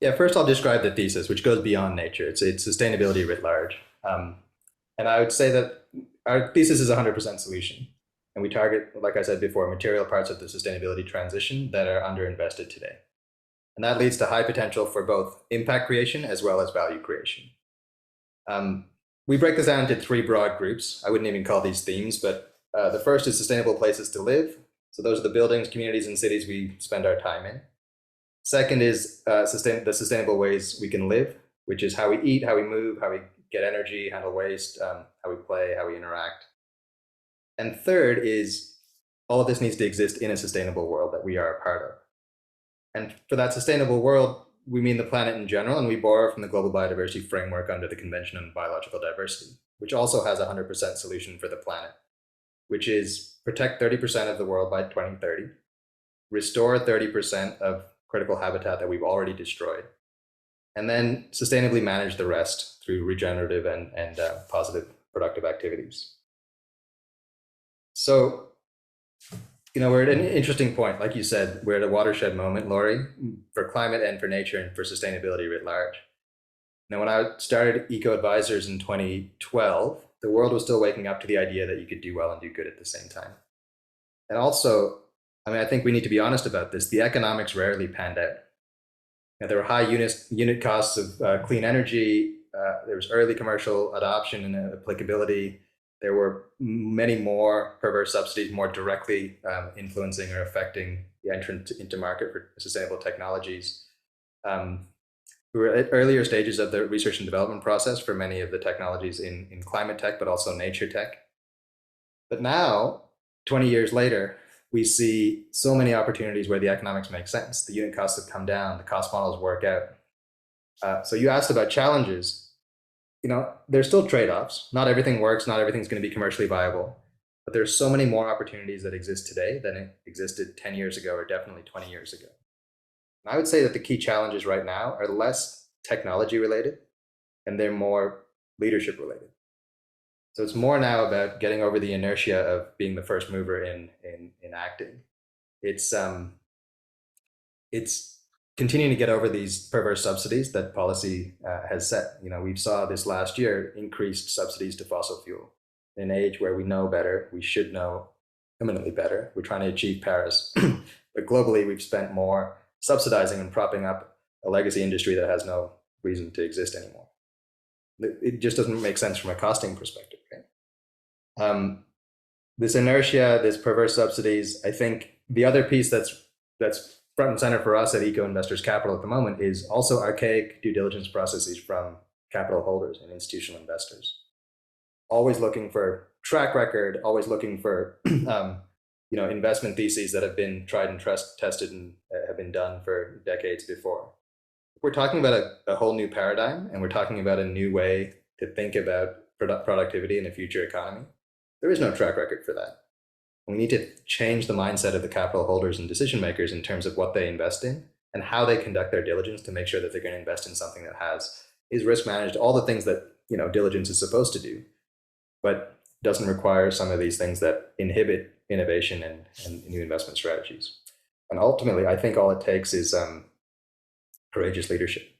Yeah, first I'll describe the thesis, which goes beyond nature. It's sustainability writ large. And I would say that our thesis is 100% solution. And we target, like I said before, material parts of the sustainability transition that are underinvested today. And that leads to high potential for both impact creation as well as value creation. Um, we break this down into three broad groups. I wouldn't even call these themes, but the first is sustainable places to live. So those are the buildings, communities, and cities we spend our time in. Second is the sustainable ways we can live, which is how we eat, how we move, how we get energy, handle waste, how we play, how we interact. And third is all of this needs to exist in a sustainable world that we are a part of. And for that sustainable world, we mean the planet in general, and we borrow from the Global Biodiversity Framework under the Convention on Biological Diversity, which also has a 100% solution for the planet, which is protect 30% of the world by 2030, restore 30% of critical habitat that we've already destroyed, and then sustainably manage the rest through regenerative and positive productive activities. So, we're at an interesting point. Like you said, we're at a watershed moment, Laurie, for climate and for nature and for sustainability writ large. Now, when I started Eco Advisors in 2012, the world was still waking up to the idea that you could do well and do good at the same time. And also, I think we need to be honest about this. The economics rarely panned out. There were high unit costs of clean energy. There was early commercial adoption and applicability. There were many more perverse subsidies more directly influencing or affecting the entrance into market for sustainable technologies. We were at earlier stages of the research and development process for many of the technologies in climate tech, but also nature tech. But now, 20 years later, we see so many opportunities where the economics make sense. The unit costs have come down, the cost models work out. So you asked about challenges. There's still trade-offs. Not everything works, not everything's going to be commercially viable, but there's so many more opportunities that exist today than existed 10 years ago or definitely 20 years ago. And I would say that the key challenges right now are less technology related and they're more leadership related. So it's more now about getting over the inertia of being the first mover in acting. It's continuing to get over these perverse subsidies that policy has set. We saw this last year, increased subsidies to fossil fuel. In an age where we know better, we should know eminently better. We're trying to achieve Paris. But globally, we've spent more subsidizing and propping up a legacy industry that has no reason to exist anymore. It just doesn't make sense from a costing perspective, right? This inertia, this perverse subsidies, I think the other piece that's front and center for us at Eco Investors Capital at the moment is also archaic due diligence processes from capital holders and institutional investors. Always looking for track record, always looking for investment theses that have been tried and tested and have been done for decades before. We're talking about a whole new paradigm, and we're talking about a new way to think about productivity in a future economy. There is no track record for that. We need to change the mindset of the capital holders and decision makers in terms of what they invest in and how they conduct their diligence to make sure that they're going to invest in something that is risk managed, all the things that diligence is supposed to do, but doesn't require some of these things that inhibit innovation and new investment strategies. And ultimately, I think all it takes is courageous leadership.